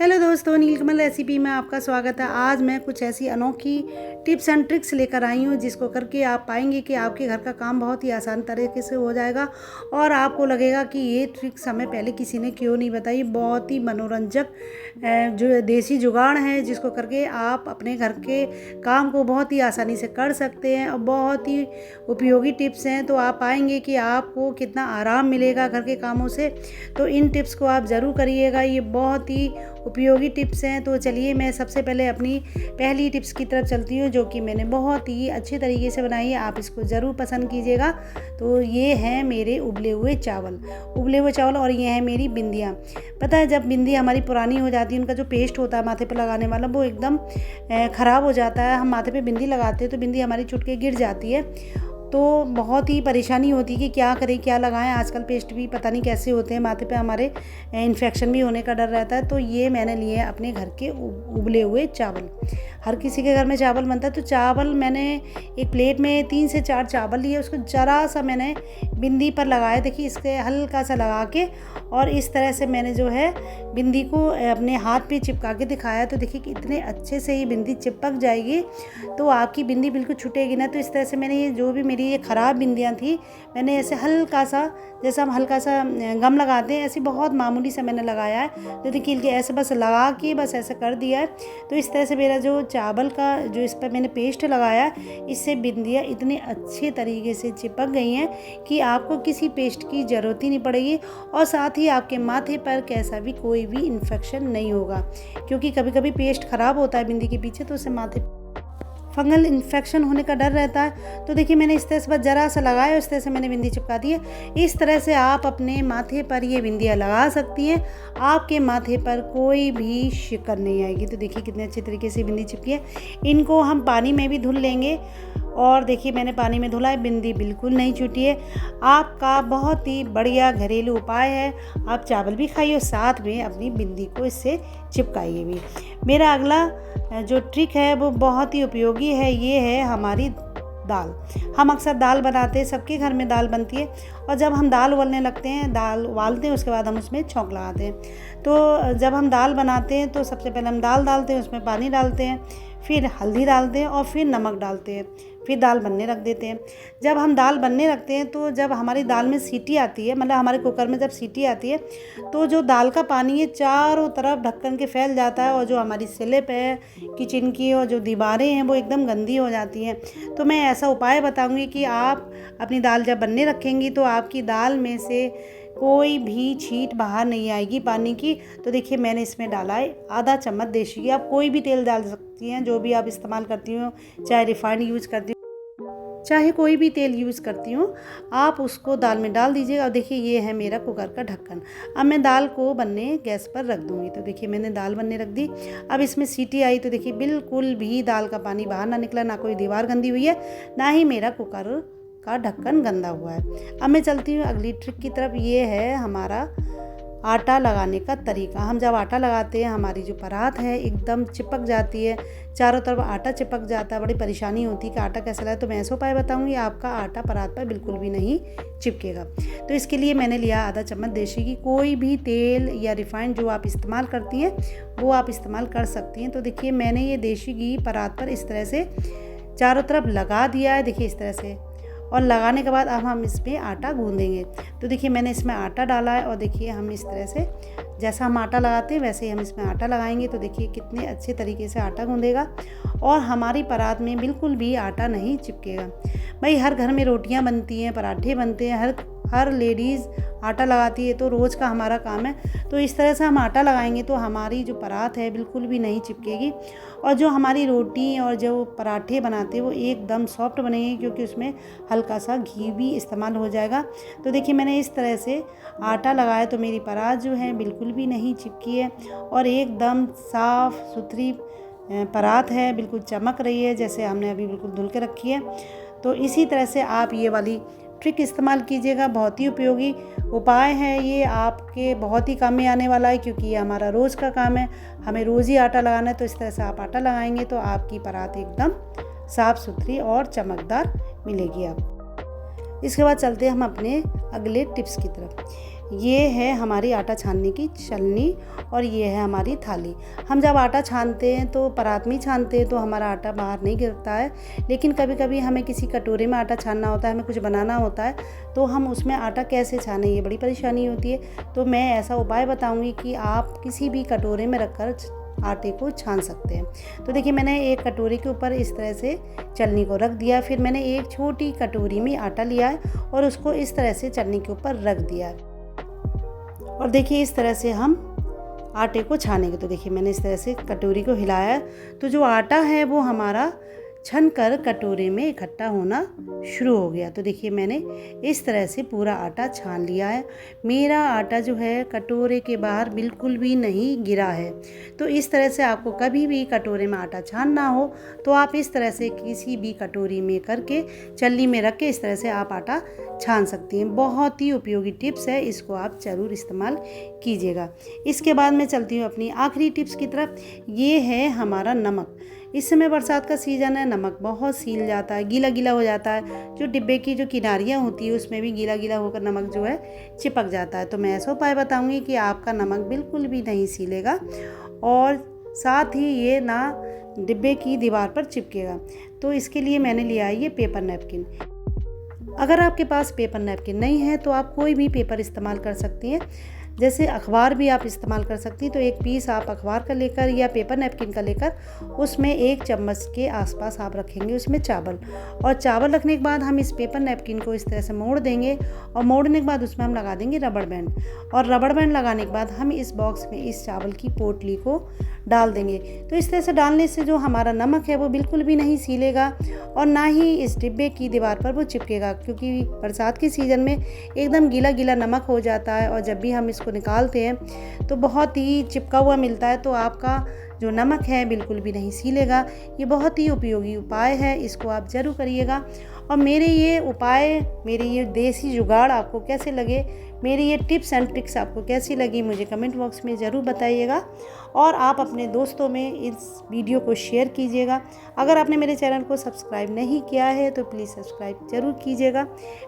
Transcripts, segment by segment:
Hello दोस्तों, नीलकमल recipe में आपका स्वागत है। आज मैं कुछ ऐसी अनोखी टिप्स एंड ट्रिक्स लेकर आई हूँ जिसको करके आप पाएंगे कि आपके घर का काम बहुत ही आसान तरीके से हो जाएगा और आपको लगेगा कि ये ट्रिक्स हमें पहले किसी ने क्यों नहीं बताई। बहुत ही मनोरंजक जो देसी जुगाड़ है जिसको करके आप अपने घर के काम को बहुत ही आसानी से कर सकते हैं और बहुत ही उपयोगी टिप्स हैं। तो आप पाएंगे कि आपको कितना आराम मिलेगा घर के कामों से। तो इन टिप्स को आप ज़रूर करिएगा, ये बहुत ही उपयोगी टिप्स हैं। तो चलिए मैं सबसे पहले अपनी पहली टिप्स की तरफ चलती हूँ जो कि मैंने बहुत ही अच्छे तरीके से बनाई है। आप इसको ज़रूर पसंद कीजिएगा। तो ये हैं मेरे उबले हुए चावल और ये हैं मेरी बिंदियाँ। पता है, जब बिंदी हमारी पुरानी हो जाती है, उनका जो पेस्ट होता है माथे पर लगाने वाला वो एकदम ख़राब हो जाता है। हम माथे पे बिंदी लगाते हैं तो बिंदी हमारी छूट के गिर जाती है, तो बहुत ही परेशानी होती है कि क्या करें, क्या लगाएं। आजकल पेस्ट भी पता नहीं कैसे होते हैं, माथे पे हमारे इन्फेक्शन भी होने का डर रहता है। तो ये मैंने लिए हैं अपने घर के उबले हुए चावल। हर किसी के घर में चावल बनता है। तो चावल मैंने एक प्लेट में 3 से 4 चावल लिए, उसको ज़रा सा मैंने बिंदी पर लगाया। देखिए, इसके हल्का सा लगा के और इस तरह से मैंने जो है बिंदी को अपने हाथ पे चिपका के दिखाया। तो देखिए कि इतने अच्छे से ये बिंदी चिपक जाएगी, तो आपकी बिंदी बिल्कुल छूटेगी ना। तो इस तरह से मैंने ये जो भी मेरी ये ख़राब बिंदियाँ थी, मैंने ऐसे हल्का सा, जैसा हम हल्का सा गम लगाते हैं, ऐसे बहुत मामूली सा मैंने लगाया है। तो देखिए ऐसे बस लगा के बस ऐसे कर दिया है। तो इस तरह से मेरा जो चावल का जो इस पर मैंने पेस्ट लगाया, इससे बिंदियाँ इतने अच्छे तरीके से चिपक गई हैं कि आपको किसी पेस्ट की ज़रूरत ही नहीं पड़ेगी। और साथ ही आपके माथे पर कैसा भी कोई भी इन्फेक्शन नहीं होगा, क्योंकि कभी कभी पेस्ट ख़राब होता है बिंदी के पीछे, तो उससे माथे फंगल इन्फेक्शन होने का डर रहता है। तो देखिए मैंने इस तरह से बस ज़रा सा लगाया, इस तरह से मैंने बिंदी चिपका दी है। इस तरह से आप अपने माथे पर ये बिंदियाँ लगा सकती हैं, आपके माथे पर कोई भी शिकन नहीं आएगी। तो देखिए कितने अच्छे तरीके से बिंदी चिपकी है। इनको हम पानी में भी धुल लेंगे और देखिए मैंने पानी में धुला है, बिंदी बिल्कुल नहीं छूटी है। आपका बहुत ही बढ़िया घरेलू उपाय है। आप चावल भी खाइए और साथ में अपनी बिंदी को इससे चिपकाइए भी। मेरा अगला जो ट्रिक है वो बहुत ही उपयोगी है। ये है हमारी दाल। हम अक्सर दाल बनाते हैं, सबके घर में दाल बनती है, और जब हम दाल उबलने लगते हैं, दाल उबालते हैं, उसके बाद हम उसमें छौंक लगाते हैं। तो जब हम दाल बनाते हैं तो सबसे पहले हम दाल डालते हैं, उसमें पानी डालते हैं, फिर हल्दी डालते हैं और फिर नमक डालते हैं, फिर दाल बनने रख देते हैं। जब हम दाल बनने रखते हैं तो जब हमारी दाल में सीटी आती है, मतलब हमारे कुकर में जब सीटी आती है, तो जो दाल का पानी है चारों तरफ ढक्कन के फैल जाता है और जो हमारी स्लिप है किचन की और जो दीवारें हैं वो एकदम गंदी हो जाती हैं। तो मैं ऐसा उपाय बताऊंगी कि आप अपनी दाल जब बनने रखेंगी तो आपकी दाल में से कोई भी छींट बाहर नहीं आएगी पानी की। तो देखिए मैंने इसमें डाला है आधा चम्मच देसी घी। आप कोई भी तेल डाल सकती हैं, जो भी आप इस्तेमाल करती हो, चाहे रिफाइंड यूज़ करती हो, चाहे कोई भी तेल यूज़ करती हूँ, आप उसको दाल में डाल दीजिएगा। और देखिए ये है मेरा कुकर का ढक्कन। अब मैं दाल को बनने गैस पर रख दूँगी। तो देखिए मैंने दाल बनने रख दी। अब इसमें सीटी आई तो देखिए बिल्कुल भी दाल का पानी बाहर ना निकला, ना कोई दीवार गंदी हुई है, ना ही मेरा कुकर का ढक्कन गंदा हुआ है। अब मैं चलती हूँ अगली ट्रिक की तरफ। ये है हमारा आटा लगाने का तरीका। हम जब आटा लगाते हैं, हमारी जो परात है एकदम चिपक जाती है, चारों तरफ आटा चिपक जाता है, बड़ी परेशानी होती है कि आटा कैसे लगाए। तो मैं ऐसा उपाय बताऊंगी, आपका आटा परात पर बिल्कुल भी नहीं चिपकेगा। तो इसके लिए मैंने लिया आधा चम्मच देसी घी। कोई भी तेल या रिफाइंड जो आप इस्तेमाल करती हैं वो आप इस्तेमाल कर सकती हैं। तो देखिए मैंने ये देसी घी परात पर इस तरह से चारों तरफ लगा दिया है, देखिए इस तरह से। और लगाने के बाद अब हम इसमें आटा गूंदेंगे। तो देखिए मैंने इसमें आटा डाला है और देखिए हम इस तरह से, जैसा हम आटा लगाते हैं वैसे ही हम इसमें आटा लगाएंगे। तो देखिए कितने अच्छे तरीके से आटा गूंदेगा और हमारी परात में बिल्कुल भी आटा नहीं चिपकेगा। भाई हर घर में रोटियां बनती हैं, पराठे बनते हैं, हर लेडीज़ आटा लगाती है, तो रोज़ का हमारा काम है। तो इस तरह से हम आटा लगाएंगे तो हमारी जो परात है बिल्कुल भी नहीं चिपकेगी और जो हमारी रोटी और जो पराठे बनाते हैं वो एकदम सॉफ्ट बनेंगे, क्योंकि उसमें हल्का सा घी भी इस्तेमाल हो जाएगा। तो देखिए मैंने इस तरह से आटा लगाया तो मेरी परात जो है बिल्कुल भी नहीं चिपकी है और एकदम साफ़ सुथरी परात है, बिल्कुल चमक रही है जैसे हमने अभी बिल्कुल धुल के रखी है। तो इसी तरह से आप ये वाली ट्रिक इस्तेमाल कीजिएगा। बहुत ही उपयोगी उपाय है ये, आपके बहुत ही काम में आने वाला है, क्योंकि ये हमारा रोज़ का काम है, हमें रोज़ ही आटा लगाना है। तो इस तरह से आप आटा लगाएंगे तो आपकी परात एकदम साफ़ सुथरी और चमकदार मिलेगी। आप इसके बाद चलते हैं हम अपने अगले टिप्स की तरफ। ये है हमारी आटा छानने की छलनी और ये है हमारी थाली। हम जब आटा छानते हैं तो परात में छानते हैं तो हमारा आटा बाहर नहीं गिरता है, लेकिन कभी कभी हमें किसी कटोरे में आटा छानना होता है, हमें कुछ बनाना होता है, तो हम उसमें आटा कैसे छानें, ये बड़ी परेशानी होती है। तो मैं ऐसा उपाय बताऊँगी कि आप किसी भी कटोरे में रखकर आटे को छान सकते हैं। तो देखिए मैंने एक कटोरी के ऊपर इस तरह से चलनी को रख दिया, फिर मैंने एक छोटी कटोरी में आटा लिया है और उसको इस तरह से चलनी के ऊपर रख दिया है। और देखिए इस तरह से हम आटे को छानेंगे। तो देखिए मैंने इस तरह से कटोरी को हिलाया, तो जो आटा है वो हमारा छन कर कटोरे में इकट्ठा होना शुरू हो गया। तो देखिए मैंने इस तरह से पूरा आटा छान लिया है। मेरा आटा जो है कटोरे के बाहर बिल्कुल भी नहीं गिरा है। तो इस तरह से आपको कभी भी कटोरे में आटा छानना हो तो आप इस तरह से किसी भी कटोरी में करके चल्ली में रख के इस तरह से आप आटा छान सकती हैं। बहुत ही उपयोगी टिप्स है, इसको आप ज़रूर इस्तेमाल कीजिएगा। इसके बाद मैं चलती हूँ अपनी आखिरी टिप्स की तरफ। ये है हमारा नमक। इस समय बरसात का सीज़न है, नमक बहुत सील जाता है, गीला गीला हो जाता है। जो डिब्बे की जो किनारियाँ होती है उसमें भी गीला गीला होकर नमक जो है चिपक जाता है। तो मैं ऐसा उपाय बताऊंगी कि आपका नमक बिल्कुल भी नहीं सीलेगा और साथ ही ये ना डिब्बे की दीवार पर चिपकेगा। तो इसके लिए मैंने लिया है ये पेपर नैपकिन। अगर आपके पास पेपर नैपकिन नहीं है तो आप कोई भी पेपर इस्तेमाल कर सकती हैं, जैसे अखबार भी आप इस्तेमाल कर सकती हैं। तो एक पीस आप अखबार का लेकर या पेपर नैपकिन का लेकर उसमें 1 चम्मच के आसपास आप रखेंगे उसमें चावल, और चावल रखने के बाद हम इस पेपर नैपकिन को इस तरह से मोड़ देंगे और मोड़ने के बाद उसमें हम लगा देंगे रबड़ बैंड, और रबड़ बैंड लगाने के बाद हम इस बॉक्स में इस चावल की पोटली को डाल देंगे। तो इस तरह से डालने से जो हमारा नमक है वो बिल्कुल भी नहीं सीलेगा और ना ही इस डिब्बे की दीवार पर वो चिपकेगा, क्योंकि बरसात के सीज़न में एकदम गीला गीला नमक हो जाता है और जब भी हम इसको निकालते हैं तो बहुत ही चिपका हुआ मिलता है। तो आपका जो नमक है बिल्कुल भी नहीं सीलेगा। ये बहुत ही उपयोगी उपाय है, इसको आप ज़रूर करिएगा। और मेरे ये उपाय, मेरे ये देसी जुगाड़ आपको कैसे लगे, मेरी ये टिप्स एंड ट्रिक्स आपको कैसी लगी, मुझे कमेंट बॉक्स में ज़रूर बताइएगा। और आप अपने दोस्तों में इस वीडियो को शेयर कीजिएगा। अगर आपने मेरे चैनल को सब्सक्राइब नहीं किया है तो प्लीज़ सब्सक्राइब ज़रूर कीजिएगा।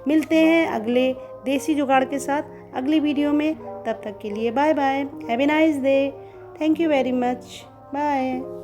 मिलते हैं अगले देसी जुगाड़ के साथ अगली वीडियो में। तब तक के लिए bye bye, have a nice day, thank you very much, bye.